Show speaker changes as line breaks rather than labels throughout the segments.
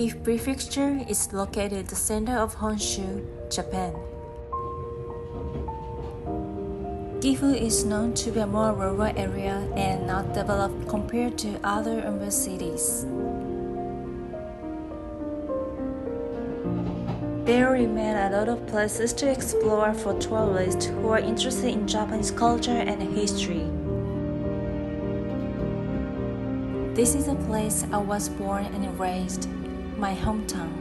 Gifu prefecture is located at the center of Honshu, Japan. Gifu is known to be a more rural area and not developed compared to other urban cities. There remain a lot of places to explore for tourists who are interested in Japanese culture and history. This is a place I was born and raised, my hometown.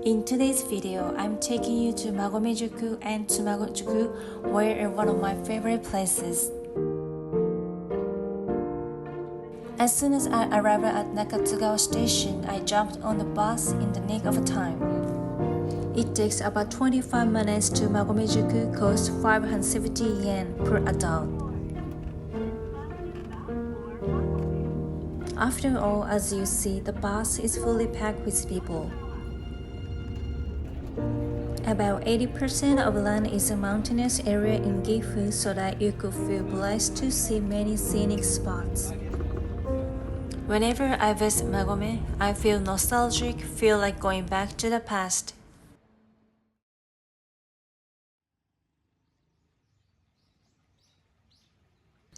In today's video, I'm taking you to Magomejuku and Tsumagojuku, where are one of my favorite places. As soon as I arrived at Nakatsugawa station, I jumped on the bus in the nick of time. It takes about 25 minutes to Magomejuku, costs 570 yen per adult. After all, as you see, the bus is fully packed with people. About 80% of land is a mountainous area in Gifu, so that you could feel blessed to see many scenic spots. Whenever I visit Magome, I feel nostalgic, feel like going back to the past.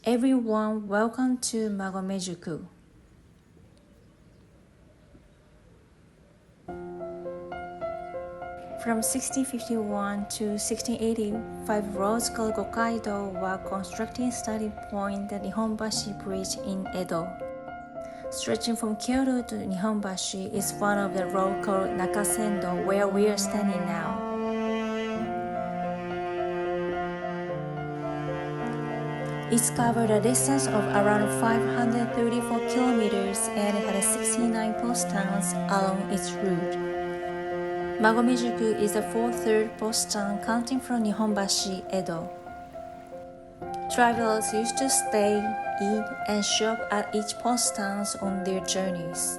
Everyone, welcome to Magomejuku. From 1651 to 1680, 5 roads called Gokaido were constructed starting point the Nihonbashi Bridge in Edo. Stretching from Kyoto to Nihonbashi is one of the roads called Nakasendo, where we are standing now. It's covered a distance of around 534 kilometers and it had 69 post towns along its route. Magomejuku is the 4th post town counting from Nihonbashi, Edo. Travelers used to stay, eat, and shop at each post towns on their journeys.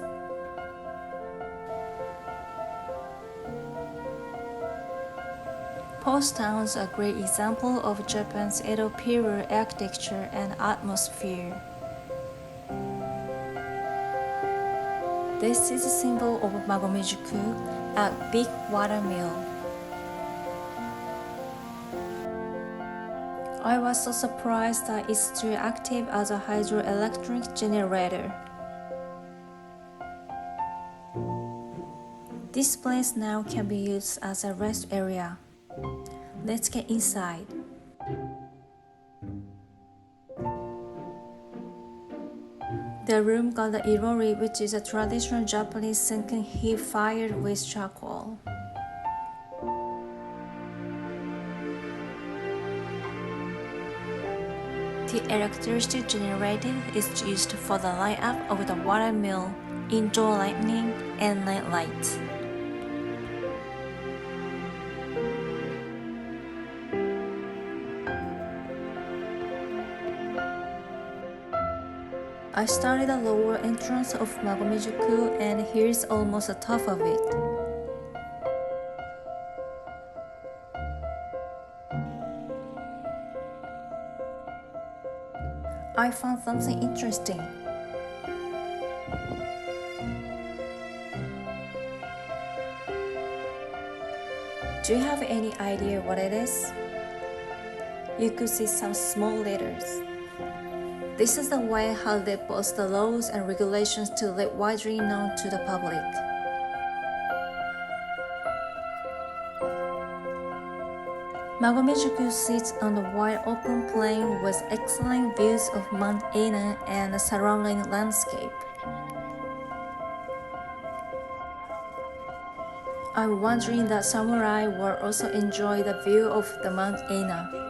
Post towns are a great example of Japan's Edo period architecture and atmosphere. This is a symbol of Magomejuku, a big water mill. I was so surprised that it's still active as a hydroelectric generator. This place now can be used as a rest area. Let's get inside. The room got the irori, which is a traditional Japanese sunken heat fired with charcoal. The electricity generated is used for the light up of the water mill, indoor lighting, and night lights. I started the lower entrance of Magomejuku and here's almost the top of it. I found something interesting. Do you have any idea what it is? You could see some small letters. This is the way how they post the laws and regulations to let widely known to the public. Magomejuku sits on a wide open plain with excellent views of Mount Ina and the surrounding landscape. I'm wondering that samurai will also enjoy the view of the Mount Ina.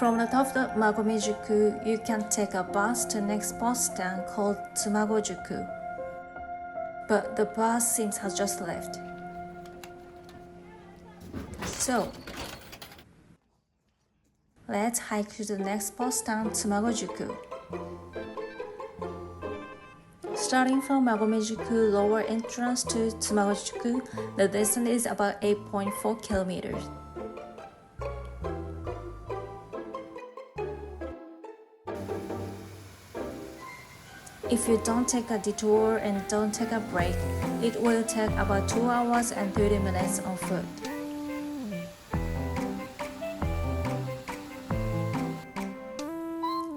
From the top of Magomejuku, you can take a bus to the next post town called Tsumagojuku. But the bus seems has just left. So, let's hike to the next post town, Tsumagojuku. Starting from Magomejuku lower entrance to Tsumagojuku, the distance is about 8.4 kilometers. If you don't take a detour and don't take a break, it will take about 2 hours and 30 minutes on foot.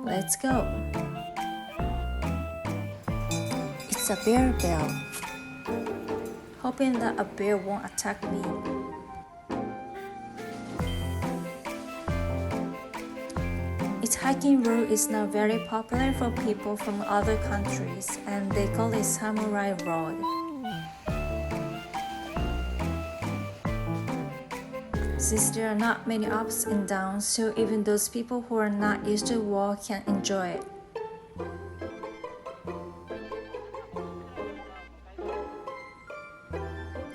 Let's go! It's a bear bell. Hoping that a bear won't attack me. Its hiking route is now very popular for people from other countries, and they call it Samurai Road. Since there are not many ups and downs, so even those people who are not used to walk can enjoy it.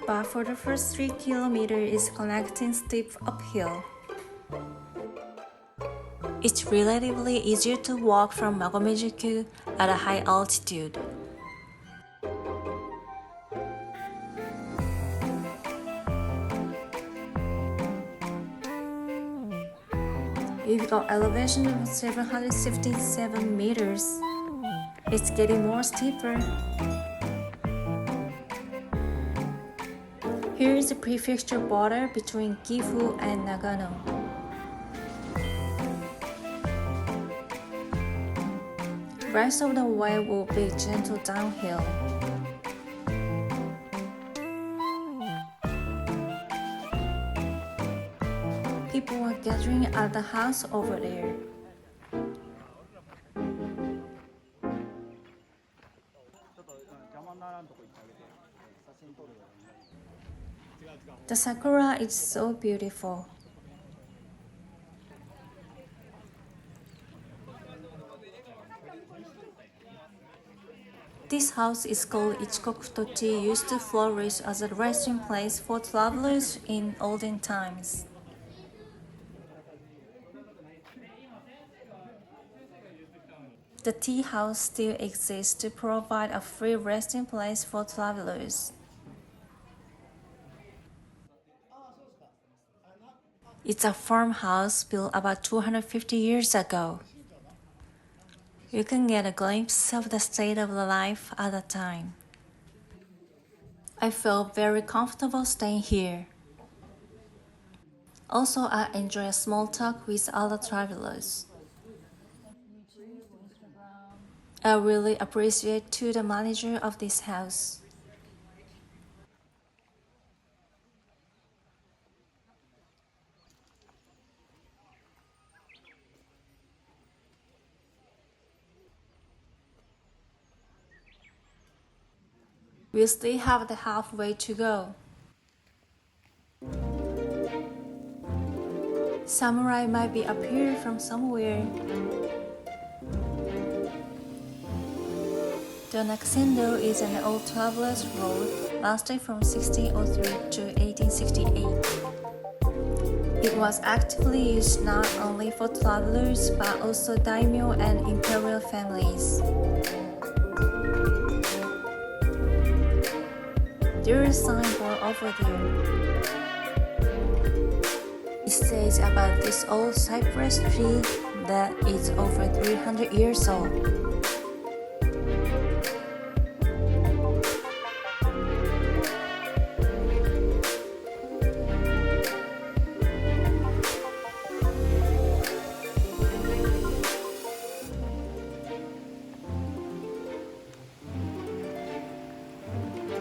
But for the first 3 kilometers is connecting steep uphill. It's relatively easier to walk from Magomejuku at a high altitude. We've got elevation of 757 meters. It's getting more steeper. Here is the prefecture border between Gifu and Nagano. Rest of the way will be gentle downhill. People are gathering at the house over there. The sakura is so beautiful. This house is called Ichikokutochi, used to flourish as a resting place for travelers in olden times. The tea house still exists to provide a free resting place for travelers. It's a farmhouse built about 250 years ago. You can get a glimpse of the state of the life at the time. I felt very comfortable staying here. Also, I enjoy a small talk with other travelers. I really appreciate to the manager of this house. We still have the halfway to go. Samurai might be up here from somewhere. The Naxendo is an old traveler's road lasting from 1603 to 1868. It was actively used not only for travelers but also daimyo and imperial families. There is a signboard over there. It says about this old cypress tree that it's over 300 years old.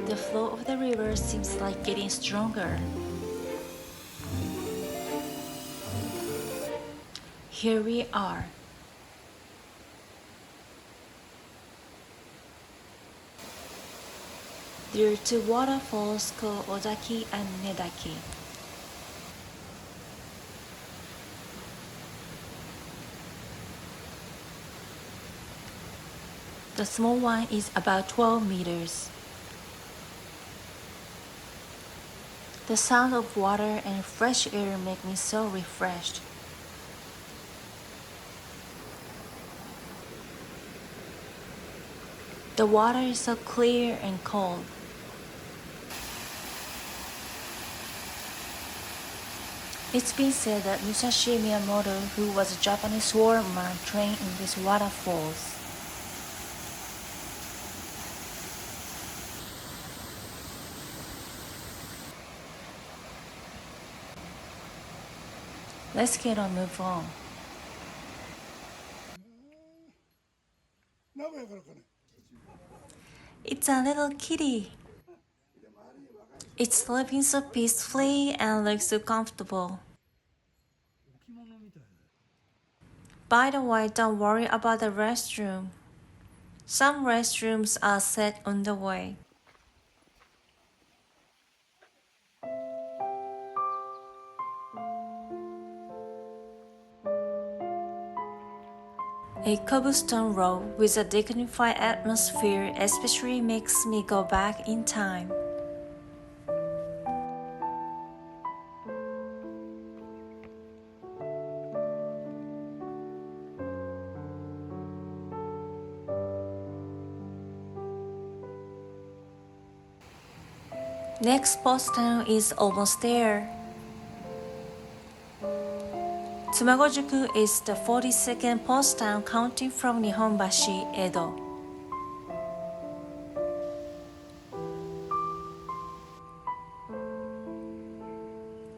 The flow of the river seems like getting stronger. Here we are. There are two waterfalls called Ozaki and Nedaki. The small one is about 12 meters. The sound of water and fresh air make me so refreshed. The water is so clear and cold. It's been said that Musashi Miyamoto, who was a Japanese warman, trained in these waterfalls. Let's get on, move on. It's a little kitty. It's sleeping so peacefully and looks so comfortable. By the way, don't worry about the restroom. Some restrooms are set on the way. A cobblestone road with a dignified atmosphere especially makes me go back in time. Next post town is almost there. Tsumagojuku is the 42nd post town counting from Nihonbashi, Edo.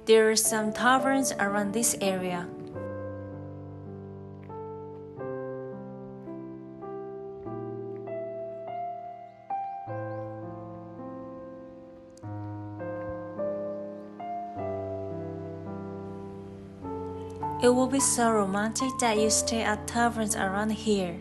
There are some taverns around this area. It will be so romantic that you stay at taverns around here.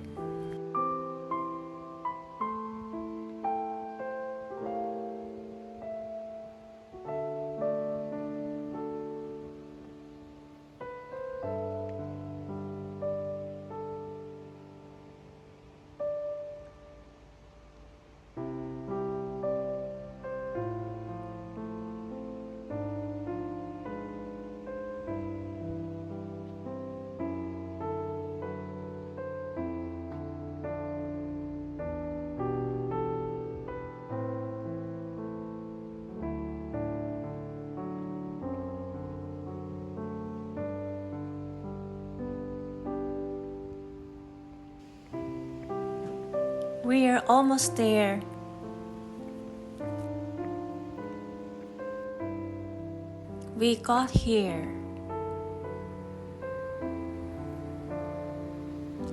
We're almost there. We got here.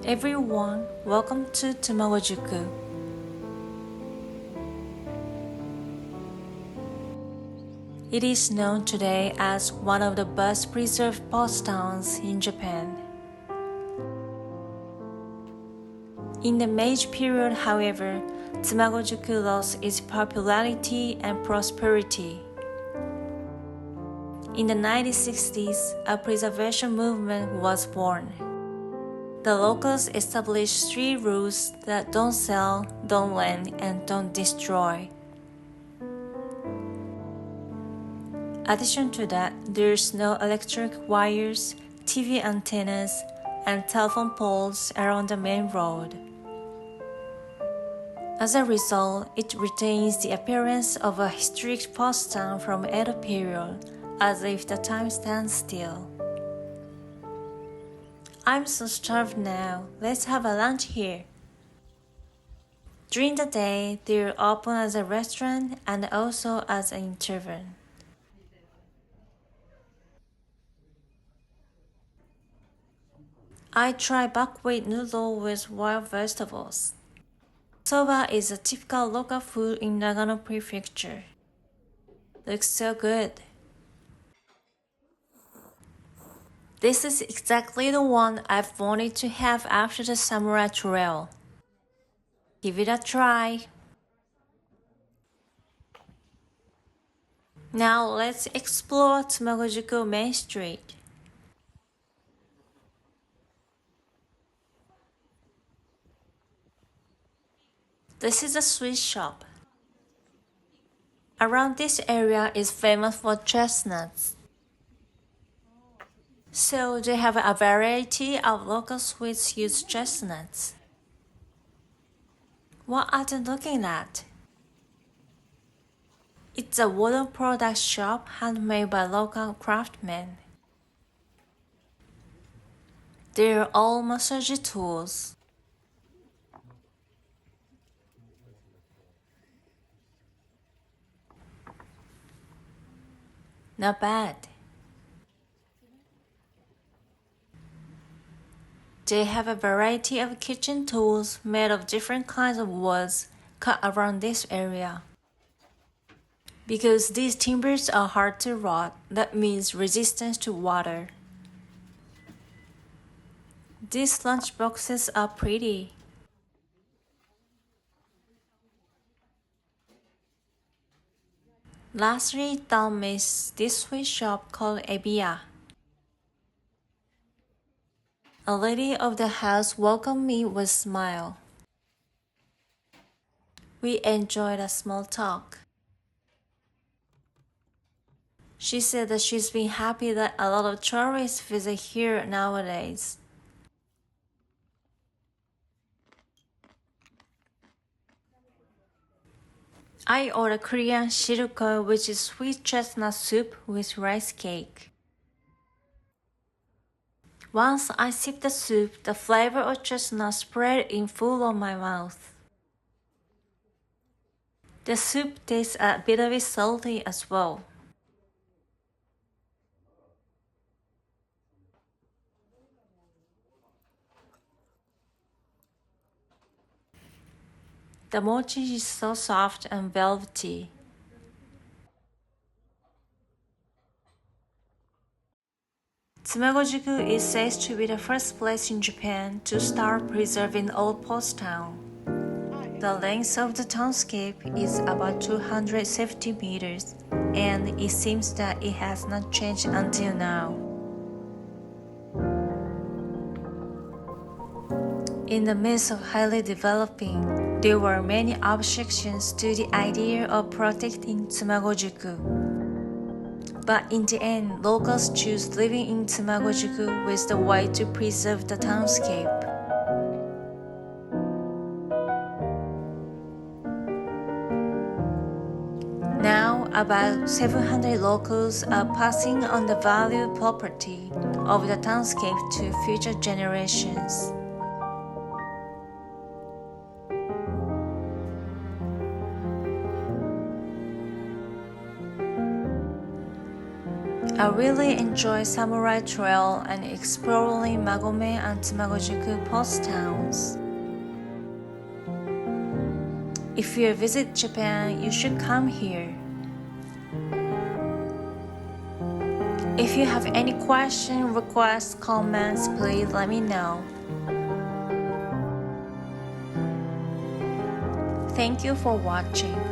Everyone, welcome to Tsumagojuku. It is known today as one of the best preserved post towns in Japan. In the Meiji period, however, Tsumagojuku lost its popularity and prosperity. In the 1960s, a preservation movement was born. The locals established 3 rules that don't sell, don't lend, and don't destroy. Addition to that, there's no electric wires, TV antennas, and telephone poles around the main road. As a result, it retains the appearance of a historic post town from Edo period, as if the time stands still. I'm so starved now. Let's have a lunch here. During the day, they're open as a restaurant and also as an tavern. I tried buckwheat noodle with wild vegetables. Soba is a typical local food in Nagano prefecture. Looks so good. This is exactly the one I've wanted to have after the samurai trail. Give it a try. Now let's explore Tsumagojuku Main Street. This is a sweet shop. Around this area is famous for chestnuts. So they have a variety of local sweets use chestnuts. What are they looking at? It's a wooden product shop handmade by local craftsmen. They're all massage tools. Not bad. They have a variety of kitchen tools made of different kinds of woods cut around this area. Because these timbers are hard to rot, that means resistance to water. These lunch boxes are pretty. Lastly, down is this sweet shop called Ebiya. A lady of the house welcomed me with a smile. We enjoyed a small talk. She said that she's been happy that a lot of tourists visit here nowadays. I ordered Korean shiruko, which is sweet chestnut soup with rice cake. Once I sipped the soup, the flavor of chestnut spread in full on my mouth. The soup tastes a bit salty as well. The mochi is so soft and velvety. Tsumagojuku is said to be the first place in Japan to start preserving old post town. The length of the townscape is about 270 meters, and it seems that it has not changed until now. In the midst of highly developing, there were many objections to the idea of protecting Tsumagojuku. But in the end, locals choose living in Tsumagojuku with the way to preserve the townscape. Now, about 700 locals are passing on the valued property of the townscape to future generations. I really enjoy Samurai Trail and exploring Magome and Tsumagojuku post towns. If you visit Japan, you should come here. If you have any questions, requests, comments, please let me know. Thank you for watching.